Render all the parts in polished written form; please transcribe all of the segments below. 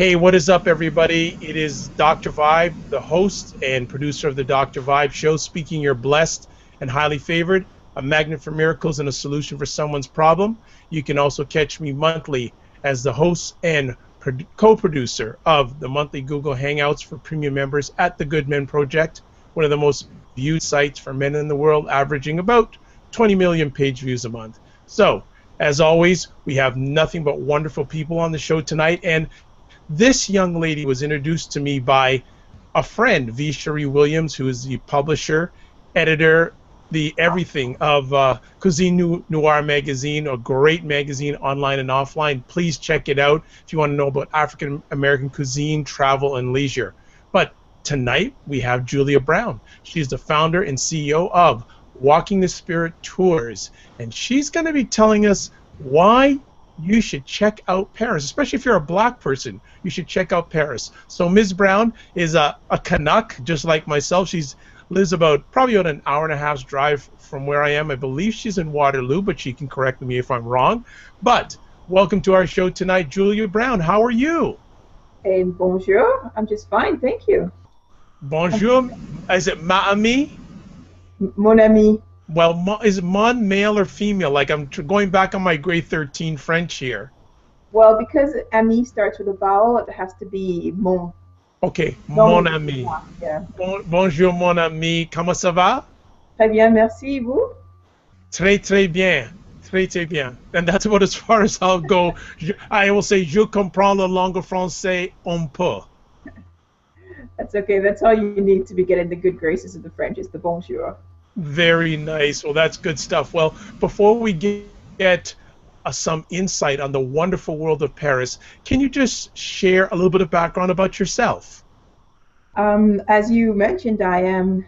Hey, what is up, everybody? It is Dr. Vibe, the host and producer of the Dr. Vibe Show, speaking you're blessed and highly favored, a magnet for miracles and a solution for someone's problem. You can also catch me monthly as the host and co-producer of the monthly Google Hangouts for premium members at the Good Men Project, one of the most viewed sites for men in the world, averaging about 20 million page views a month. So, as always, we have nothing but wonderful people on the show tonight, and this young lady was introduced to me by a friend, V. Cherie Williams, who is the publisher, editor, the everything of Cuisine Noir magazine, a great magazine online and offline. Please check it out if you want to know about African American cuisine, travel, and leisure. But tonight we have Julia Browne. She's the founder and CEO of Walking the Spirit Tours, and she's going to be telling us why you should check out Paris, especially if you're a black person. You should check out Paris. So Ms. Browne is a Canuck, just like myself. She's lives probably about an hour and a half's drive from where I am. I believe she's in Waterloo, but she can correct me if I'm wrong. But welcome to our show tonight, Julia Browne. How are you? Hey, bonjour. I'm just fine, thank you. Bonjour. Is it ma ami? Mon ami. Well, is mon male or female? Like, I'm going back on my grade 13 French here. Well, because ami starts with a vowel, it has to be mon. Okay, mon ami. Yeah. Bonjour, mon ami. Comment ça va? Très bien, merci. Vous? Très, très bien. Très, très bien. And that's about as far as I'll go. I will say, je comprends la langue française un peu. That's okay. That's all you need to be getting the good graces of the French is the bonjour. Very nice. Well, that's good stuff. Well, before we get some insight on the wonderful world of Paris, can you just share a little bit of background about yourself? As you mentioned, I am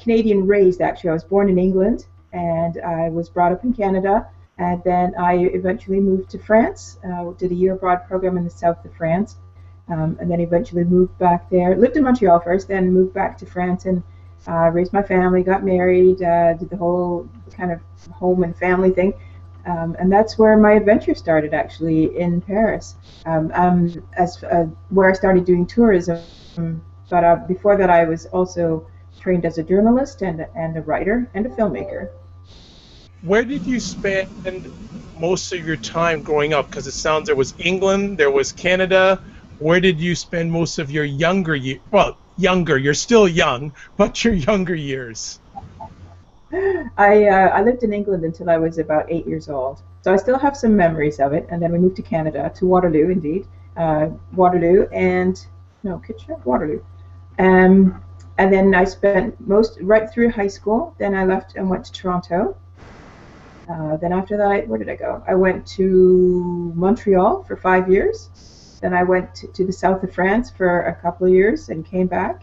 Canadian raised, actually. I was born in England, and I was brought up in Canada, and then I eventually moved to France, did a year abroad program in the south of France, and then eventually moved back there. Lived in Montreal first, then moved back to France, and raised my family, got married, did the whole kind of home and family thing. And that's where my adventure started, actually, in Paris, where I started doing tourism. But before that, I was also trained as a journalist and a writer and a filmmaker. Where did you spend most of your time growing up? Because it sounds there was England, there was Canada. Where did you spend most of your younger years? Well, younger, you're still young, but your younger years. I lived in England until I was about 8 years old, so I still have some memories of it. And then we moved to Canada, to Waterloo, indeed, Waterloo, and then I spent right through high school. Then I left and went to Toronto. Then after that, where did I go? I went to Montreal for 5 years. Then I went to the south of France for a couple of years and came back,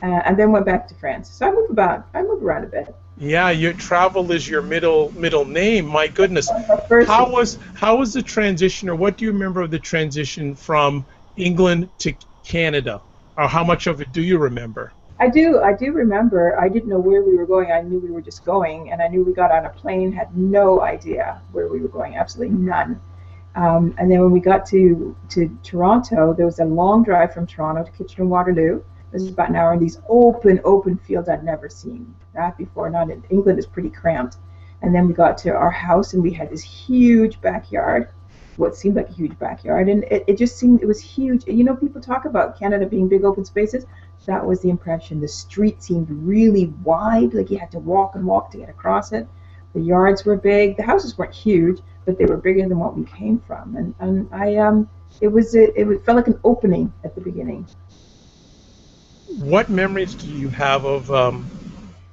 and then went back to France. So I move around a bit. Yeah, your travel is your middle name. My goodness, how was the transition, or what do you remember of the transition from England to Canada, or how much of it do you remember? I do remember. I didn't know where we were going. I knew we were just going, and I knew we got on a plane, had no idea where we were going, absolutely none. And then when we got to Toronto, there was a long drive from Toronto to Kitchener-Waterloo. This is about an hour in these open fields I'd never seen that before. Not in England, is pretty cramped. And then we got to our house, and we had this huge backyard, what seemed like a huge backyard, and it just seemed, it was huge. You know, people talk about Canada being big open spaces. That was the impression. The street seemed really wide, like you had to walk and walk to get across it. The yards were big. The houses weren't huge, but they were bigger than what we came from. And it felt like an opening at the beginning. What memories do you have of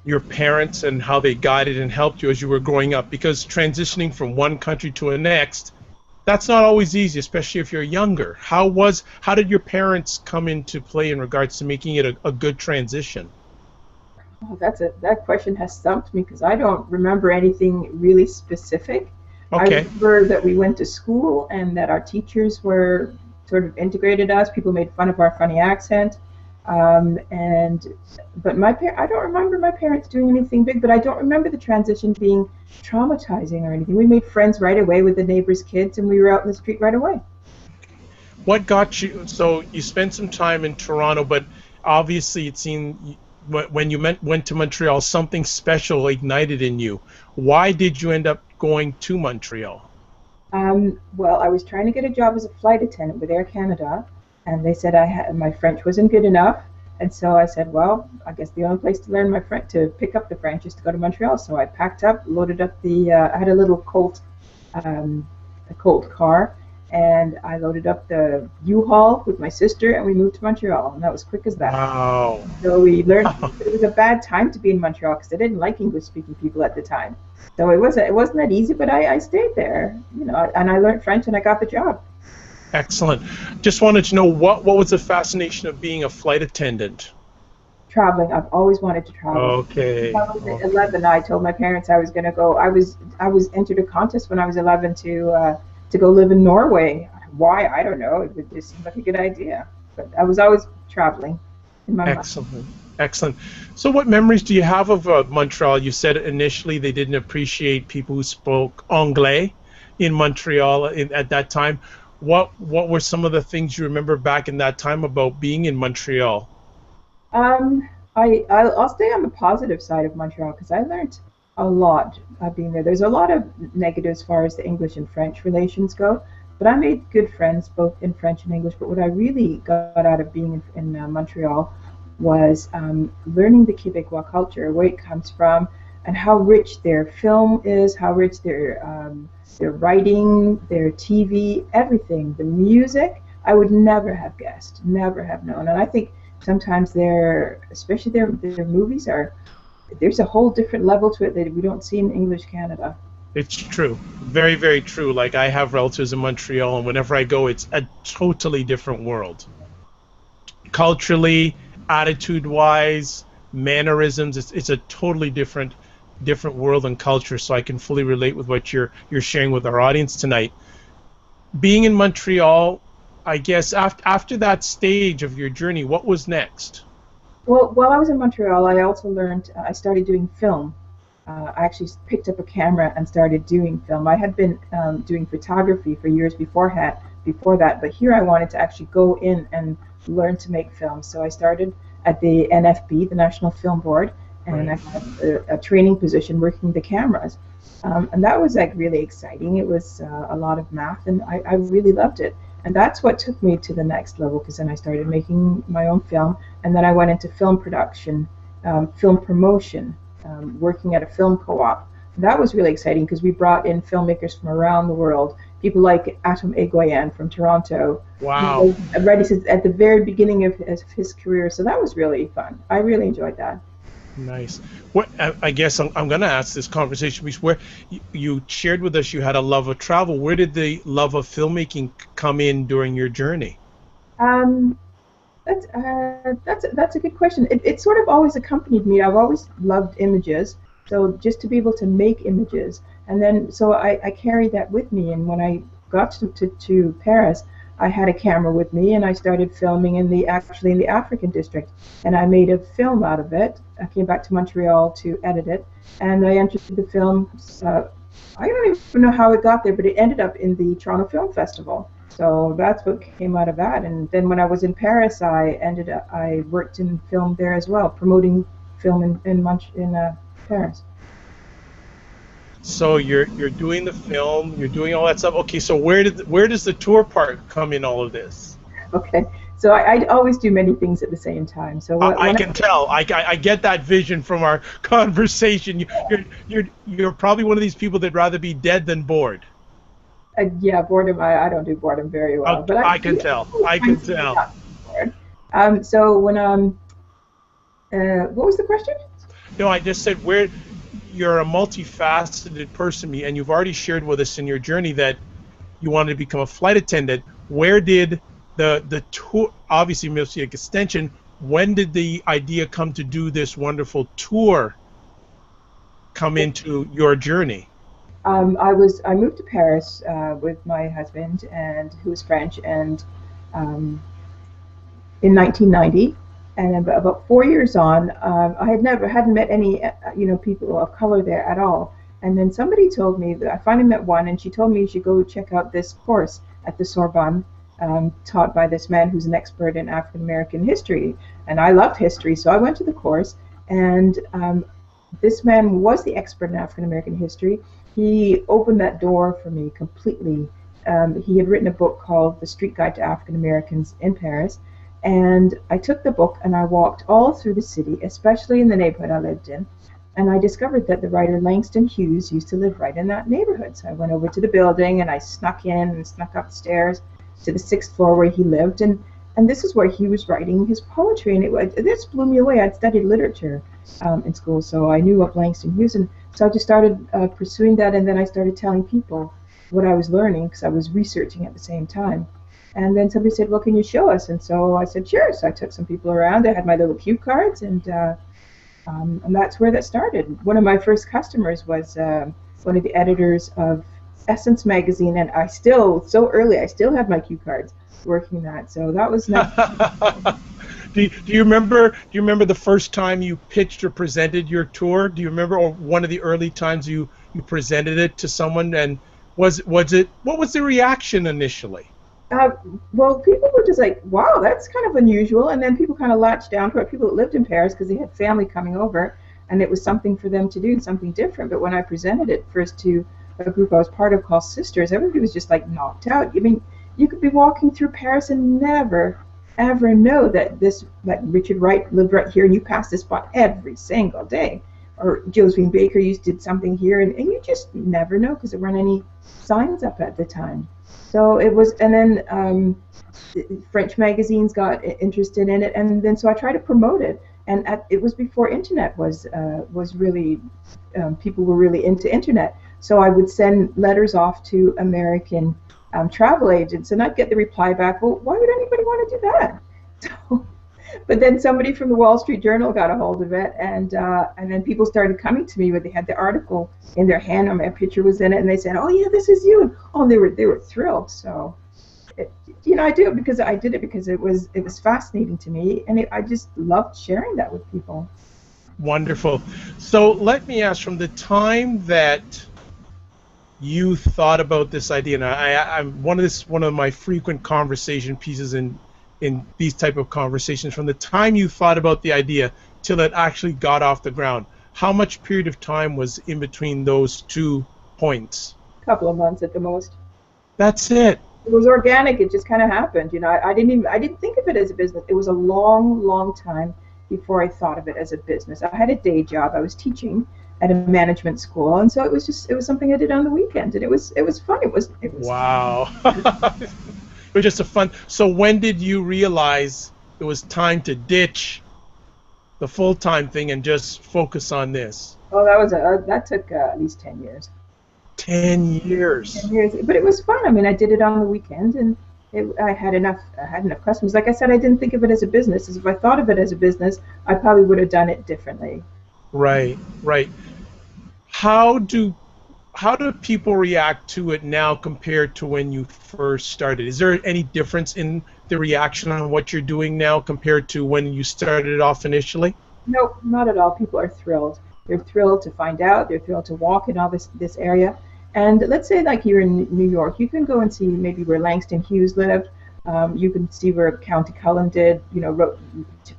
your parents and how they guided and helped you as you were growing up? Because transitioning from one country to the next, that's not always easy, especially if you're younger. How did your parents come into play in regards to making it a good transition? Oh, that question has stumped me, because I don't remember anything really specific. Okay. I remember that we went to school and that our teachers were sort of integrated us. People made fun of our funny accent. But I don't remember my parents doing anything big, but I don't remember the transition being traumatizing or anything. We made friends right away with the neighbors' kids, and we were out in the street right away. What got you? So you spent some time in Toronto, but obviously it seemed when you went to Montreal, something special ignited in you. Why did you end up going to Montreal? Well, I was trying to get a job as a flight attendant with Air Canada, and they said my French wasn't good enough, and so I said, well, I guess the only place to learn my French, to pick up the French, is to go to Montreal. So I packed up, loaded up I had a little um, Colt car, and I loaded up the U-Haul with my sister, and we moved to Montreal, and that was quick as that. Wow. So we learned. It was a bad time to be in Montreal because I didn't like English-speaking people at the time. So it wasn't that easy, but I stayed there, and I learned French and I got the job. Excellent. Just wanted to know what was the fascination of being a flight attendant? Traveling, I've always wanted to travel. Okay. When I was Okay. 11, I told my parents I was going to go. I was entered a contest when I was 11 to go live in Norway. Why? I don't know. It just seemed like a good idea. But I was always traveling in my mind. Excellent. Excellent. So what memories do you have of Montreal? You said initially they didn't appreciate people who spoke anglais in Montreal at that time. What were some of the things you remember back in that time about being in Montreal? I'll stay on the positive side of Montreal because I learned a lot being there. There's a lot of negatives as far as the English and French relations go, but I made good friends both in French and English. But what I really got out of being in Montreal was learning the Quebecois culture, where it comes from, and how rich their film is, how rich their writing, their TV, everything, the music. I would never have guessed, never have known. And I think sometimes especially their movies there's a whole different level to it that we don't see in English Canada. It's true. Very, very true. Like I have relatives in Montreal, and whenever I go, it's a totally different world. Culturally, attitude-wise, mannerisms, it's a totally different world and culture. So I can fully relate with what you're sharing with our audience tonight. Being in Montreal, I guess after that stage of your journey, what was next? Well, while I was in Montreal, I also learned, I started doing film. I actually picked up a camera and started doing film. I had been doing photography for years before that, but here I wanted to actually go in and learn to make film. So I started at the NFB, the National Film Board, and Right. I had a training position working the cameras. And that was like really exciting. It was a lot of math, and I really loved it. And that's what took me to the next level because then I started making my own film, and then I went into film production, film promotion, working at a film co-op. And that was really exciting because we brought in filmmakers from around the world, people like Atom Egoyan from Toronto, who Wow. was already at the very beginning of his career. So that was really fun. I really enjoyed that. Nice. What I guess I'm going to ask this conversation because where you shared with us you had a love of travel. Where did the love of filmmaking come in during your journey? Um, that's a good question. It sort of always accompanied me. I've always loved images, so just to be able to make images, and then so I carried that with me. And when I got to Paris, I had a camera with me, and I started filming actually in the African district, and I made a film out of it. I came back to Montreal to edit it, and I entered the film. I don't even know how it got there, but it ended up in the Toronto Film Festival. So that's what came out of that. And then when I was in Paris, I worked in film there as well, promoting film in Paris. So you're doing the film, you're doing all that stuff. Okay, so where does the tour part come in all of this? Okay. So I always do many things at the same time. So I when can tell. I get that vision from our conversation. You're probably one of these people that'd rather be dead than bored. yeah, boredom. I don't do boredom very well, but I can tell. I find can something tell. not bored. So when what was the question? No, I just said where you're a multifaceted person, and you've already shared with us in your journey that you wanted to become a flight attendant. Where did the tour, obviously Music Extension, when did the idea come to do this wonderful tour come into your journey? I moved to Paris with my husband and who was French and um, in 1990, and about 4 years on, I hadn't met any people of color there at all. And then somebody told me that I finally met one, and she told me you should go check out this course at the Sorbonne. taught by this man who's an expert in African American history. And I loved history, so I went to the course. And this man was the expert in African American history. He opened that door for me completely. He had written a book called The Street Guide to African Americans in Paris. And I took the book and I walked all through the city, especially in the neighborhood I lived in. And I discovered that the writer Langston Hughes used to live right in that neighborhood. So I went over to the building and I snuck in and snuck upstairs to the sixth floor where he lived. And this is where he was writing his poetry. And it just blew me away. I'd studied literature in school, so I knew of Langston Hughes. And so I just started pursuing that. And then I started telling people what I was learning because I was researching at the same time. And then somebody said, well, can you show us? And so I said, sure. So I took some people around. I had my little cue cards, and that's where that started. One of my first customers was one of the editors of Essence magazine, and I still, so early, I still have my cue cards working that. So that was nice. Do you remember the first time you pitched or presented your tour? Do you remember, or one of the early times you presented it to someone? And what was the reaction initially? Well, people were just like, wow, that's kind of unusual. And then people kind of latched down to it. People that lived in Paris because they had family coming over, and it was something for them to do, something different. But when I presented it first to a group I was part of called Sisters, everybody was just like knocked out. I mean, you could be walking through Paris and never, ever know that Richard Wright lived right here, and you pass this spot every single day. Or Josephine Baker did something here, and you just never know because there weren't any signs up at the time. So it was, and then French magazines got interested in it, and then so I tried to promote it. And it was before internet was really, people were really into internet. So I would send letters off to American travel agents, and I'd get the reply back, well, why would anybody want to do that? So, but then somebody from the Wall Street Journal got a hold of it, and then people started coming to me when they had the article in their hand, and my picture was in it, and they said, "Oh yeah, this is you." And, oh, they were thrilled. So, I did it because it was fascinating to me, and I just loved sharing that with people. Wonderful. So let me ask, from the time that you thought about this idea, and I'm one of my frequent conversation pieces in these type of conversations, from the time you thought about the idea till it actually got off the ground, how much period of time was in between those 2 points? A couple of months at the most. That's it. It was organic. It just kind of happened. I didn't think of it as a business. It was a long, long time before I thought of it as a business. I had a day job. I was teaching at a management school, and so it was something I did on the weekend, and it was fun. It was wow. It was just a fun. So when did you realize it was time to ditch the full-time thing and just focus on this? Oh, that took at least 10 years. 10 years. 10 years, but it was fun. I mean, I did it on the weekend, and I had enough customers. Like I said, I didn't think of it as a business. As if I thought of it as a business, I probably would have done it differently. Right. How do people react to it now compared to when you first started? Is there any difference in the reaction on what you're doing now compared to when you started off initially? No, not at all. People are thrilled. They're thrilled to find out. They're thrilled to walk in all this area. And let's say like you're in New York, you can go and see maybe where Langston Hughes lived. You can see where County Cullen did,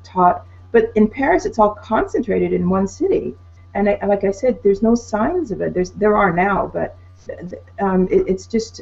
taught. But in Paris, it's all concentrated in one city. And like I said, there's no signs of it. There are now, but it's just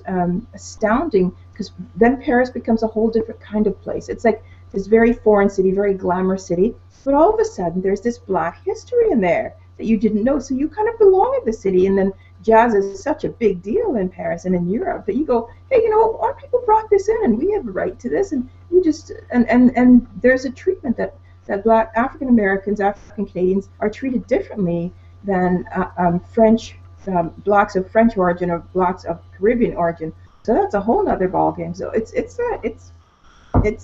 astounding, because then Paris becomes a whole different kind of place. It's like this very foreign city, very glamorous city, but all of a sudden there's this black history in there that you didn't know. So you kind of belong in the city, and then jazz is such a big deal in Paris and in Europe that you go, hey, our people brought this in, and we have a right to this, and you just and there's a treatment that Black African Americans, African Canadians are treated differently than French blacks of French origin or blacks of Caribbean origin. So that's a whole other ballgame. So it's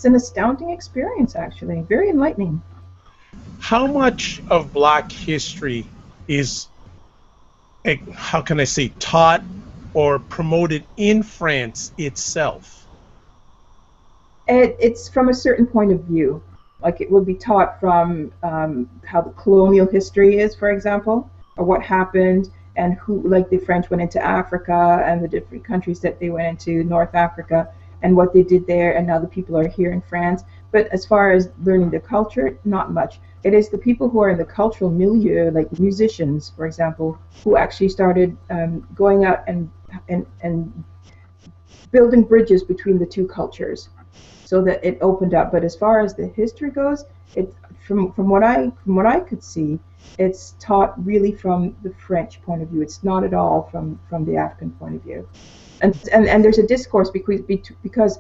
an astounding experience, actually, very enlightening. How much of Black history is, how can I say, taught or promoted in France itself? It's from a certain point of view. Like it would be taught from how the colonial history is, for example, or what happened, and who, like the French went into Africa and the different countries that they went into, North Africa, and what they did there, and now the people are here in France. But as far as learning the culture, not much. It is the people who are in the cultural milieu, like musicians, for example, who actually started going out and building bridges between the two cultures, so that it opened up. But as far as the history goes, it from what I could see, it's taught really from the French point of view. It's not at all from the African point of view. And there's a discourse because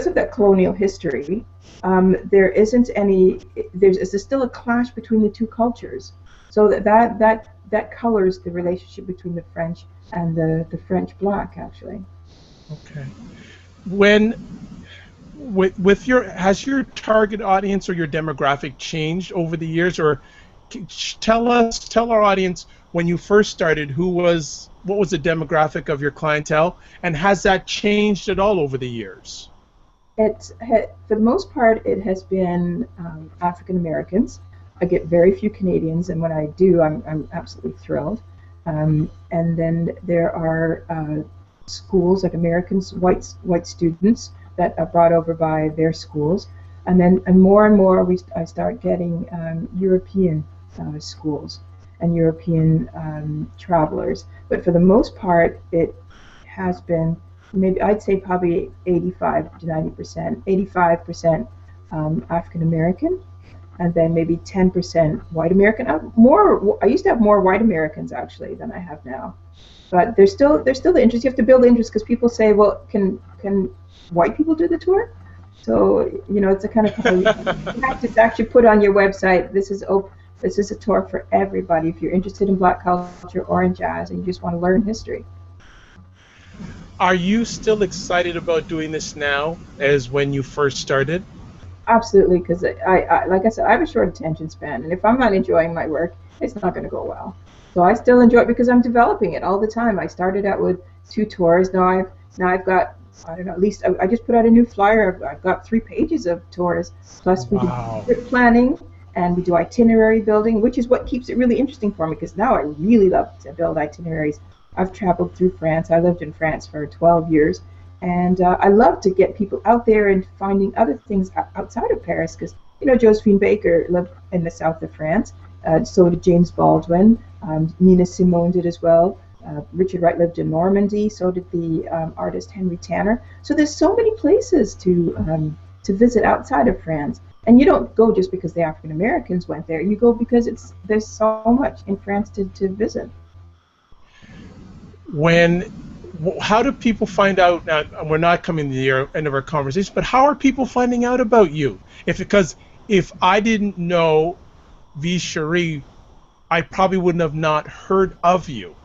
of that colonial history. There isn't any. There's still a clash between the two cultures. So that colors the relationship between the French and the French Black, actually. Okay. When with your has your target audience or your demographic changed over the years, or tell our audience when you first started what was the demographic of your clientele, and has that changed at all over the years? For the most part, it has been African Americans. I get very few Canadians, and when I do, I'm absolutely thrilled. And then there are schools, like Americans, white students that are brought over by their schools, and more I start getting European schools and European travelers. But for the most part, it has been maybe I'd say probably 85 to 90%, 85% African American, and then maybe 10% white American. I used to have more white Americans actually than I have now. But there's still the interest. You have to build interest because people say, well, can white people do the tour? So it's a kind of thing. You have to actually put on your website, this is a tour for everybody if you're interested in Black culture or in jazz and you just want to learn history. Are you still excited about doing this now as when you first started? Absolutely, because I like I said, I have a short attention span, and if I'm not enjoying my work, it's not going to go well. So I still enjoy it because I'm developing it all the time. I started out with 2 tours. Now I've got, I don't know, at least I just put out a new flyer. I've got 3 pages of tours. Plus we do trip planning and we do itinerary building, which is what keeps it really interesting for me because now I really love to build itineraries. I've traveled through France. I lived in France for 12 years. And I love to get people out there and finding other things outside of Paris because, Josephine Baker lived in the south of France. So did James Baldwin. Nina Simone did as well. Richard Wright lived in Normandy. So did the artist Henry Tanner. So there's so many places to visit outside of France. And you don't go just because the African Americans went there. You go because there's so much in France to visit. How do people find out? Now, we're not coming to the end of our conversation, but how are people finding out about you? Because if I didn't know V. Cherie, I probably wouldn't have not heard of you.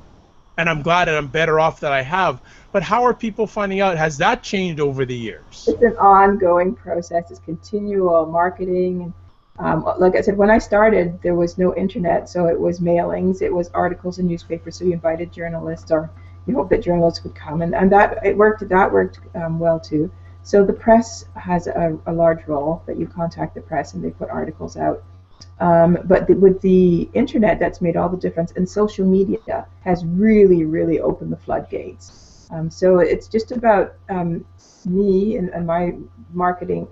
And I'm glad and I'm better off that I have. But how are people finding out? Has that changed over the years? It's an ongoing process. It's continual marketing. Like I said, when I started, there was no internet, so it was mailings, it was articles in newspapers, so you invited journalists, or you hope that journalists would come, and that worked well too. So the press has a large role, that you contact the press and they put articles out. But with the internet, that's made all the difference, and social media has really, really opened the floodgates. So it's just about me and my marketing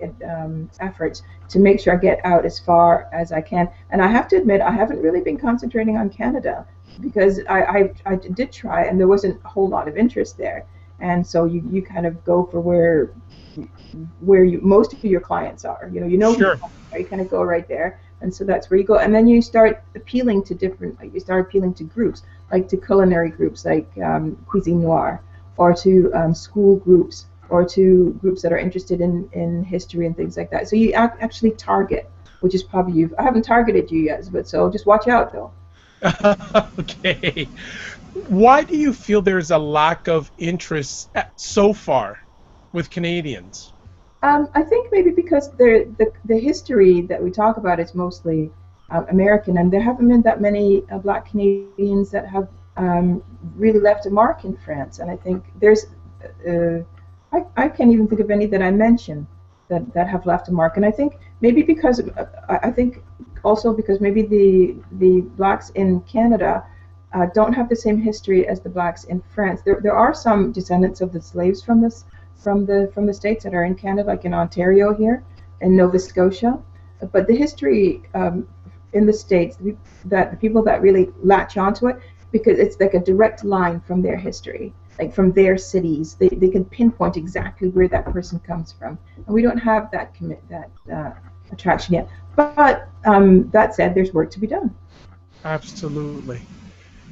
efforts to make sure I get out as far as I can. And I have to admit, I haven't really been concentrating on Canada because I did try, and there wasn't a whole lot of interest there. And so you kind of go for where most of your clients are. Sure. You kind of go right there. And so that's where you go. And then you start appealing to groups, like to culinary groups like Cuisine Noire, or to school groups, or to groups that are interested in history and things like that. So you actually target, which is probably you. I haven't targeted you yet, but so just watch out, though. Okay. Why do you feel there's a lack of interest so far with Canadians? I think maybe because the history that we talk about is mostly American, and there haven't been that many Black Canadians that have really left a mark in France. And I think there's, I can't even think of any that I mentioned that have left a mark. And I think maybe because, I think also because maybe the Blacks in Canada don't have the same history as the Blacks in France. There are some descendants of the slaves from from the states that are in Canada, like in Ontario here, and Nova Scotia. But the history in the states, that the people that really latch onto it, because it's like a direct line from their history, like from their cities. They can pinpoint exactly where that person comes from, and we don't have that attraction yet. But that said, there's work to be done. Absolutely.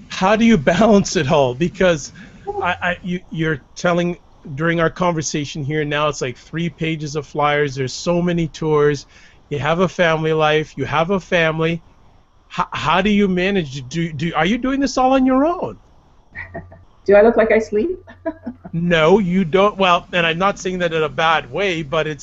How do you balance it all? Because you're telling during our conversation here now, it's like 3 pages of flyers. There's so many tours. You have a family life. You have a family. How do you manage? Are you doing this all on your own? Do I look like I sleep? No, you don't. Well, and I'm not saying that in a bad way, but I'm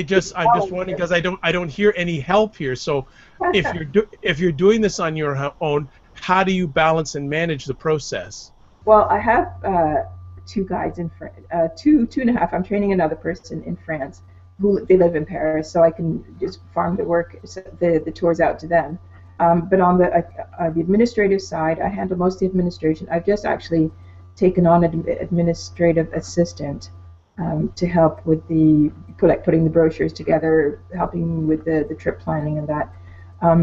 just wondering because I don't hear any help here. So if you're doing this on your own, how do you balance and manage the process? Well, I have two guides in France, two and a half. I'm training another person in France who they live in Paris, so I can just farm the work, the tours out to them. But on the administrative side, I handle most of the administration. I've just actually taken on an administrative assistant to help with putting the brochures together, helping with the trip planning and that.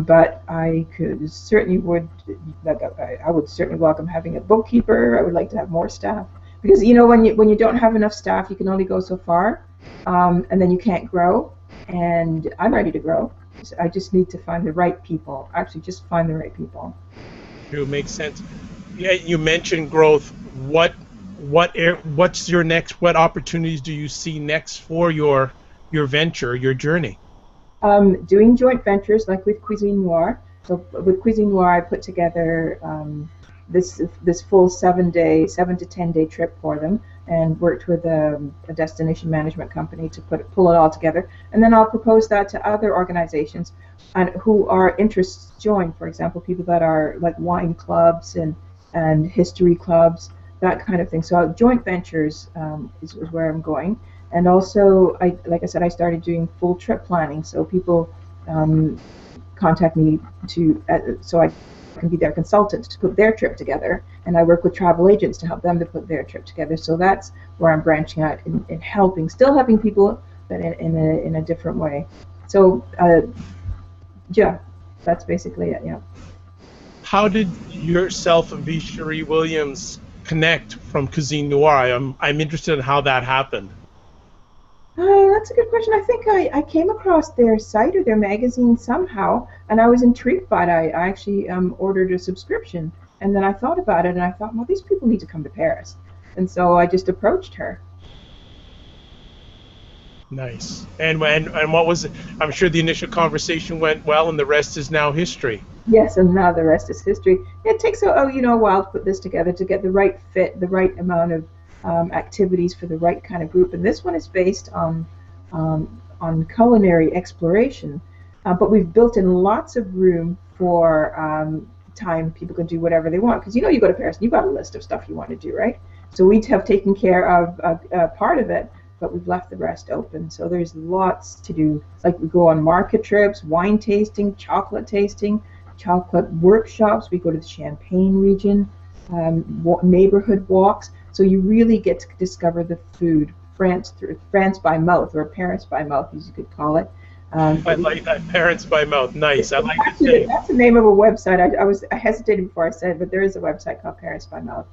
But I would certainly welcome having a bookkeeper. I would like to have more staff because when you don't have enough staff, you can only go so far, and then you can't grow. And I'm ready to grow. So I just need to find the right people. Actually, just find the right people. It makes sense. Yeah, you mentioned growth. What's your next? What opportunities do you see next for your venture, your journey? Doing joint ventures like with Cuisine Noire. So with Cuisine Noire, I put together this full 7 to 10 day trip for them, and worked with a destination management company to pull it all together. And then I'll propose that to other organizations and who are interests join. For example, people that are like wine clubs and history clubs, that kind of thing. So joint ventures is where I'm going. And also, like I said, I started doing full trip planning. So people contact me so I can be their consultant to put their trip together. And I work with travel agents to help them to put their trip together. So that's where I'm branching out in still helping people, but in a different way. So yeah, that's basically it. Yeah. How did yourself and V. Cherie Williams connect from Cuisine Noire? I'm interested in how that happened. That's a good question. I think I came across their site or their magazine somehow, and I was intrigued by it. I actually ordered a subscription, and then I thought about it, and I thought, well, these people need to come to Paris. And so I just approached her. Nice. And what was it? I'm sure the initial conversation went well, and the rest is now history. Yes, and now the rest is history. It takes a while to put this together, to get the right fit, the right amount of activities for the right kind of group. And this one is based on culinary exploration, but we've built in lots of room for time. People can do whatever they want, because you go to Paris and you've got a list of stuff you want to do, right? So we have taken care of part of it, but we've left the rest open. So there's lots to do. Like we go on market trips, wine tasting, chocolate workshops. We go to the Champagne region, neighborhood walks. So you really get to discover the food, France by mouth, or Paris by mouth, as you could call it. I like that, Paris by mouth. Nice. I like it. That's the name of a website. I hesitated before I said it, but there is a website called Paris by Mouth.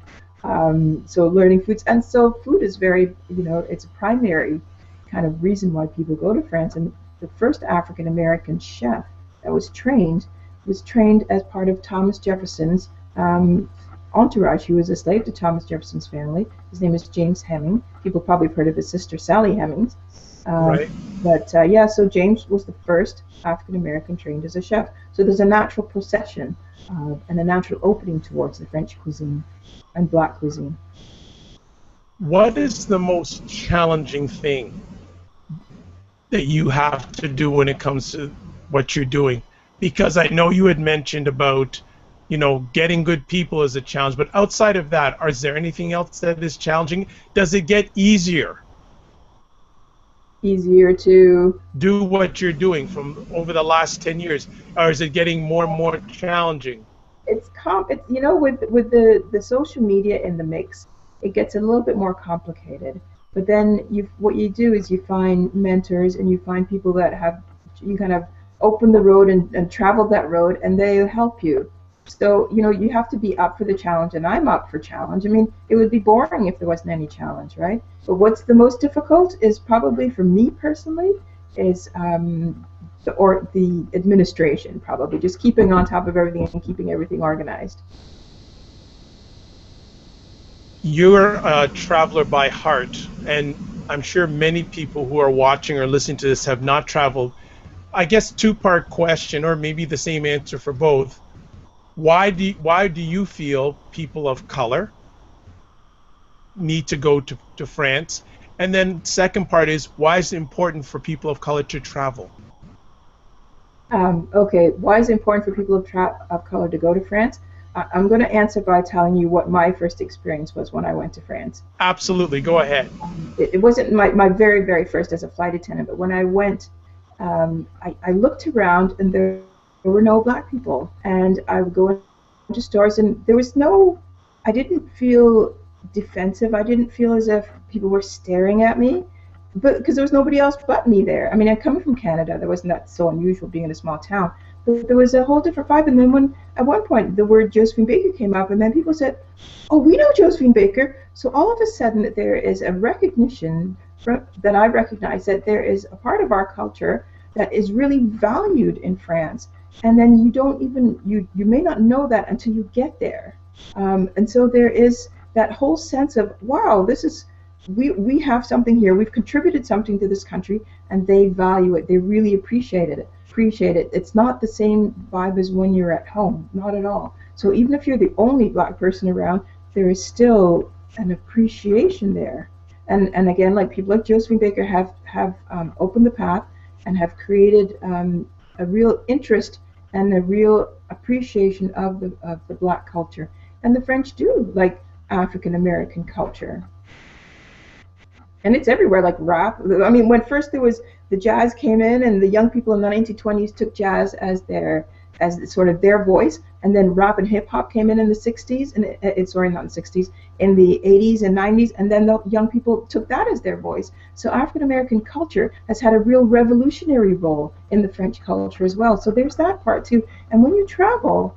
So learning foods, and so food is very, it's a primary kind of reason why people go to France. And the first African American chef that was trained as part of Thomas Jefferson's entourage. He was a slave to Thomas Jefferson's family. His name is James Heming. People probably have heard of his sister Sally Hemings. Right. But so James was the first African American trained as a chef. So there's a natural procession and a natural opening towards the French cuisine and black cuisine. What is the most challenging thing that you have to do when it comes to what you're doing? Because I know you had mentioned about, getting good people is a challenge, but outside of that, is there anything else that is challenging? Does it get easier? Easier to do what you're doing from over the last 10 years, or is it getting more and more challenging? It's with the social media in the mix, it gets a little bit more complicated. But then what you do is you find mentors and you find people that have you kind of open the road and traveled that road, and they help you. So you have to be up for the challenge, and I'm up for challenge. I mean, it would be boring if there wasn't any challenge, right? But what's the most difficult is probably for me personally is the administration, probably just keeping on top of everything and keeping everything organized. You're a traveler by heart, and I'm sure many people who are watching or listening to this have not traveled. I guess two-part question, or maybe the same answer for both. Why do you feel people of color need to go to France? And then second part is, why is it important for people of color to travel? Okay, why is it important for people of color to go to France? I'm going to answer by telling you what my first experience was when I went to France. Absolutely, go ahead. It wasn't my very, very first as a flight attendant, but when I went, I looked around and there were no black people. And I would go into stores and there was no, I didn't feel defensive. I didn't feel as if people were staring at me, but because there was nobody else but me there. I mean, I come from Canada, that wasn't that so unusual being in a small town, but there was a whole different vibe. And then when at one point the word Josephine Baker came up, and then people said, "Oh, we know Josephine Baker." So all of a sudden, there is a recognition that I recognize that there is a part of our culture that is really valued in France, and then you don't even you may not know that until you get there. And so there is that whole sense of, wow, this is we have something here. We've contributed something to this country, and they value it. They really appreciate it. It's not the same vibe as when you're at home, not at all. So even if you're the only black person around, there is still an appreciation there. And again, like people like Josephine Baker have opened the path and have created a real interest and a real appreciation of the black culture. And the French do like African American culture. And it's everywhere, like rap. I mean, when first there was the jazz came in, and the young people in the 1920s took jazz as sort of their voice, and then rap and hip hop came in the 60s, and sorry, not in the 60s, in the 80s and 90s, and then the young people took that as their voice. So African American culture has had a real revolutionary role in the French culture as well. So there's that part too. And when you travel,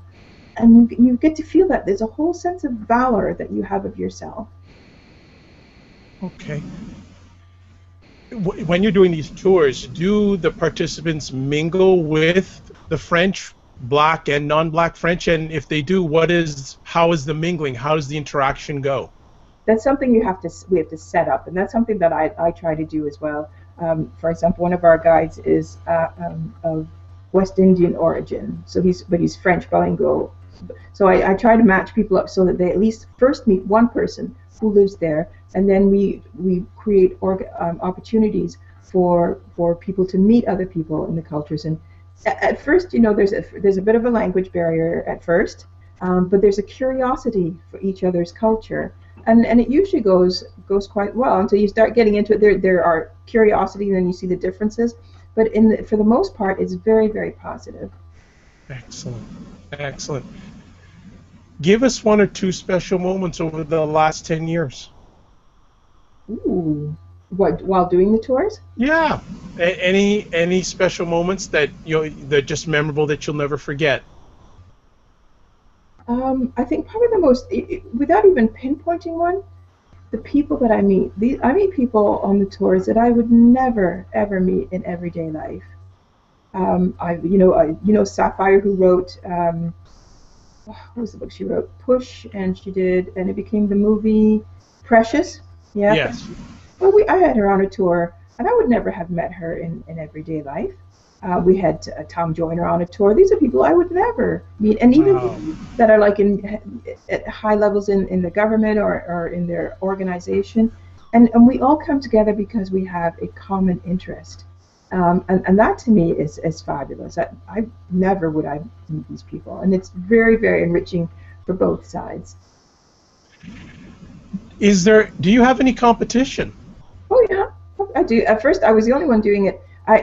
and you get to feel that there's a whole sense of valor that you have of yourself. Okay. When you're doing these tours, do the participants mingle with the French, black and non-black French? And if they do, how is the mingling? How does the interaction go? That's something we have to set up, and that's something that I try to do as well. For example, one of our guides is of West Indian origin, so he's French bilingual. So I try to match people up so that they at least first meet one person who lives there, and then we create opportunities for people to meet other people in the cultures. And at first, there's a bit of a language barrier at first, but there's a curiosity for each other's culture, and it usually goes quite well until you start getting into it. There are curiosity, and then you see the differences, but for the most part, it's very, very positive. Excellent, excellent. Give us one or two special moments over the last 10 years. Ooh, what, while doing the tours? Yeah. Any special moments that that just memorable that you'll never forget? I think probably the most, without even pinpointing one, the people that I meet. I meet people on the tours that I would never ever meet in everyday life. Sapphire, who wrote what was the book she wrote? Push, and it became the movie Precious. Yeah. Yes. Well, I had her on a tour, and I would never have met her in everyday life. We had Tom Joyner on a tour. These are people I would never meet, and even that are like at high levels in the government or in their organization. And we all come together because we have a common interest. And that to me is fabulous. I never would I meet these people, and it's very, very enriching for both sides. Do you have any competition? Oh yeah, I do. At first, I was the only one doing it. I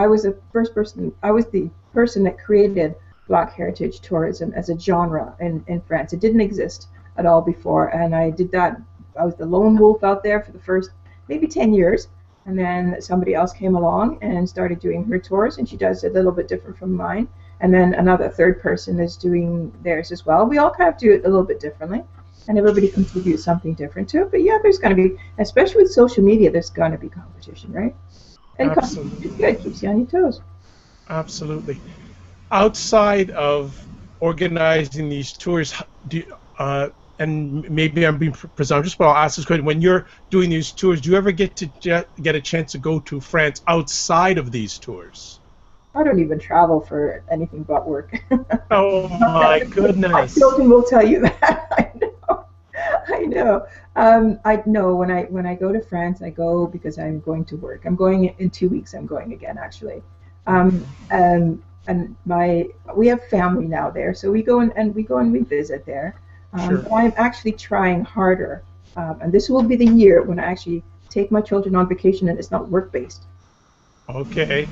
was the first person. I was the person that created Black heritage tourism as a genre in France. It didn't exist at all before, and I did that. I was the lone wolf out there for the first maybe 10 years. And then somebody else came along and started doing her tours, and she does it a little bit different from mine. And then another third person is doing theirs as well. We all kind of do it a little bit differently, and everybody contributes something different to it. But yeah, there's going to be, especially with social media, there's going to be competition, right? And competition is Absolutely. good, keeps you on your toes. Absolutely. Outside of organizing these tours, and maybe I'm being presumptuous, but I'll ask this question: when you're doing these tours, do you ever get to get a chance to go to France outside of these tours? I don't even travel for anything but work. Oh my My goodness! children will tell you that. I know. I know. I know when I go to France, I go because I'm going to work. I'm going in 2 weeks. I'm going again, actually. Okay, And my we have family now there, so we visit there. sure. But I'm actually trying harder, and this will be the year when I actually take my children on vacation, and it's not work based. Okay,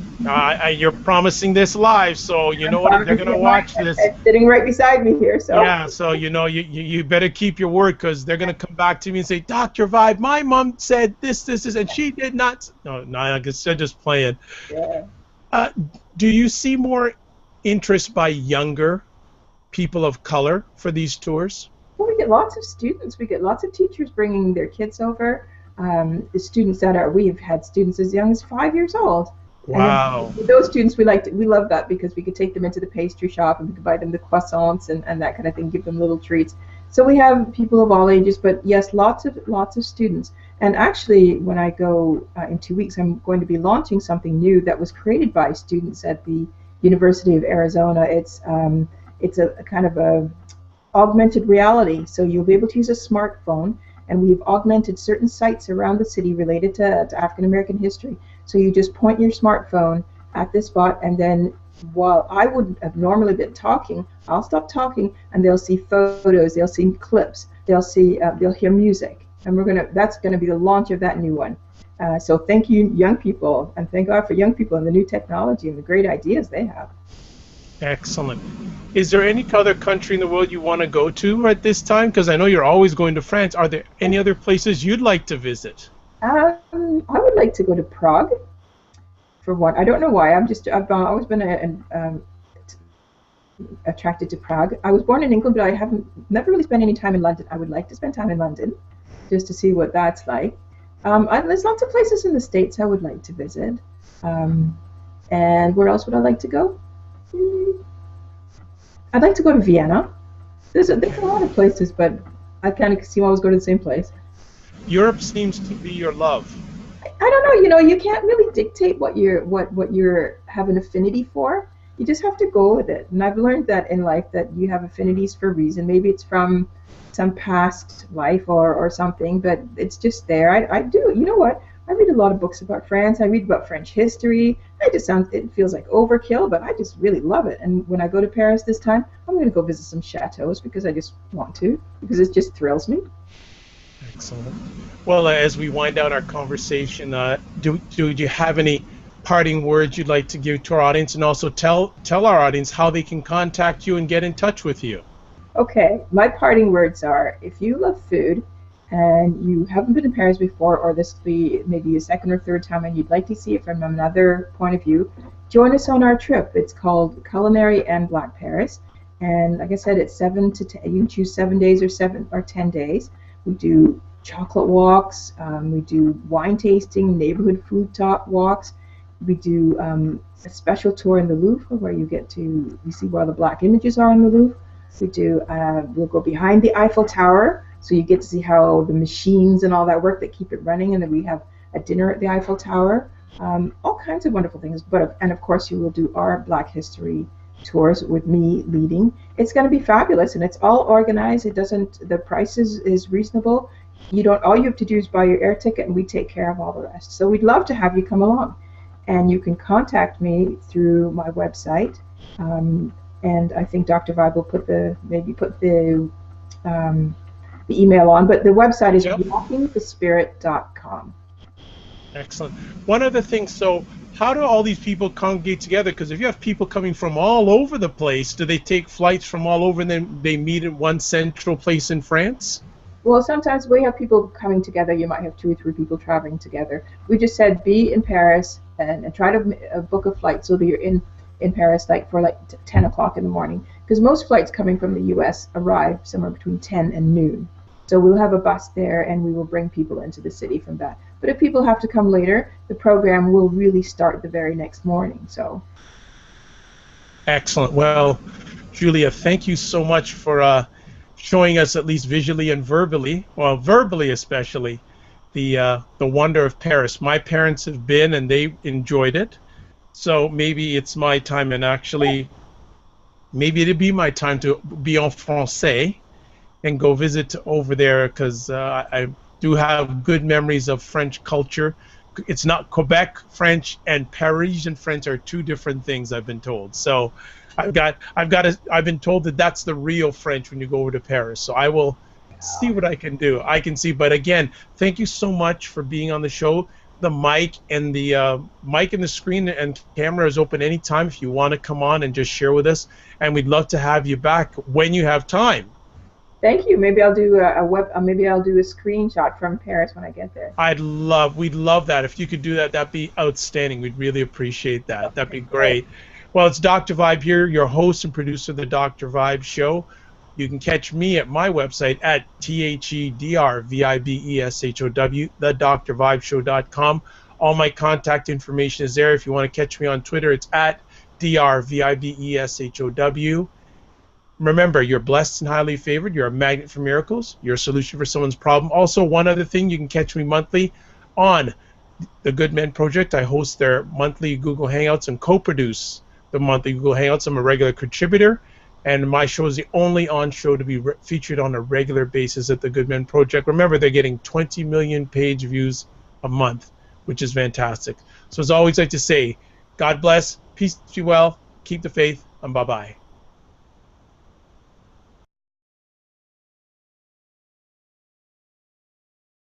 you're promising this live, so you I'm know what? They're promising gonna it. My watch this. it's sitting right beside me here, so. Yeah, so you know you better keep your word because they're gonna come back to me and say, Dr. Vibe, my mom said this, and she did not. No, no, I guess they're just playing. Yeah. Uh, do you see more interest by younger people of color for these tours? Well, we get lots of students. We get lots of teachers bringing their kids over. The students that are, we've had students as young as 5 years old. And then Wow. those students, we love that because we could take them into the pastry shop and we could buy them the croissants and that kind of thing, give them little treats. So we have people of all ages, but yes, lots of students. And actually, when I go in 2 weeks, I'm going to be launching something new that was created by students at the University of Arizona. It's a kind of a augmented reality. So you'll be able to use a smartphone, and we've augmented certain sites around the city related to African American history. So you just point your smartphone at this spot, and then while I would have normally been talking, I'll stop talking, and they'll see photos, they'll see clips, they'll hear music, and that's gonna be the launch of that new one. So thank you, young people, and thank God for young people and the new technology and the great ideas they have. Excellent. Is there any other country in the world you want to go to at this time? Because I know you're always going to France. Are there any other places you'd like to visit? I would like to go to Prague for one. I don't know why. I've always been attracted to Prague. I was born in England, but I haven't never really spent any time in London. I would like to spend time in London just to see what that's like. There's lots of places in the States I would like to visit. Um, and where else would I like to go? Hmm, I'd like to go to Vienna. There's a lot of places, but I kind of seem always go to the same place. Europe seems to be your love. I don't know. You can't really dictate what you're have an affinity for. You just have to go with it. And I've learned that in life that you have affinities for a reason. Maybe it's from some past life or something, but it's just there. I do. You know what? I read a lot of books about France. I read about French history. It feels like overkill, but I just really love it. And when I go to Paris this time, I'm going to go visit some chateaus because I just want to, because it just thrills me. Excellent. Well, as we wind down our conversation, do you have any parting words you'd like to give to our audience, and also tell our audience how they can contact you and get in touch with you? Okay, my parting words are if you love food and you haven't been to Paris before, or this will be maybe a second or third time and you'd like to see it from another point of view, join us on our trip. It's called Culinary and Black Paris. And like I said, it's 7 to 10. You can choose 7 days or 7 or 10 days. We do chocolate walks, we do wine tasting, neighborhood food talk walks. We do a special tour in the Louvre where you see where the black images are in the Louvre. We'll go behind the Eiffel Tower, so you get to see how the machines and all that work that keep it running, and then we have a dinner at the Eiffel Tower. All kinds of wonderful things. And of course, you will do our Black History tours with me leading. It's going to be fabulous, and it's all organized. It doesn't. The price is reasonable. You don't. All you have to do is buy your air ticket, and we take care of all the rest. So we'd love to have you come along, and you can contact me through my website. And I think Dr. Vibe will put the email on, but the website is Yep. walkingthespirit.com. Excellent. One other thing, so how do all these people congregate together? Because if you have people coming from all over the place, do they take flights from all over and then they meet at one central place in France? Well, sometimes we have people coming together. You might have two or three people traveling together. We just said be in Paris and try to book a flight so that you're in Paris like for like 10 o'clock in the morning. Because most flights coming from the U.S. arrive somewhere between 10 and noon. So we'll have a bus there and we will bring people into the city from that. But if people have to come later, the program will really start the very next morning. So Excellent. Well, Julia, thank you so much for showing us, at least visually and verbally, well, verbally especially, the wonder of Paris. My parents have been and they enjoyed it. So maybe it's my time, and actually, maybe it'd be my time to be en français and go visit over there, because I do have good memories of French culture. It's not Quebec French and Parisian French are two different things, I've been told. So I've been told that that's the real French when you go over to Paris. So I will see what I can do. I can see, but again, thank you so much for being on the show. The mic and the screen and camera is open anytime if you want to come on and just share with us, and we'd love to have you back when you have time. thank you. Maybe I'll do maybe I'll do a screenshot from Paris when I get there. We'd love that. If you could do that, that'd be outstanding. We'd really appreciate that. That'd be Great. great. Well, it's Dr. Vibe here, your host and producer of the Dr. Vibe Show. You can catch me at my website at THEDRVIBESHOW, thedrvibeshow.com. All my contact information is there. If you want to catch me on Twitter, it's at DRVIBESHOW. Remember, you're blessed and highly favored. You're a magnet for miracles. You're a solution for someone's problem. Also, one other thing, you can catch me monthly on the Good Men Project. I host their monthly Google Hangouts and co-produce the monthly Google Hangouts. I'm a regular contributor, and my show is the only on-show to be featured on a regular basis at the Good Men Project. Remember, they're getting 20 million page views a month, which is fantastic. So as I always like to say, God bless, peace, be well, keep the faith, and bye-bye.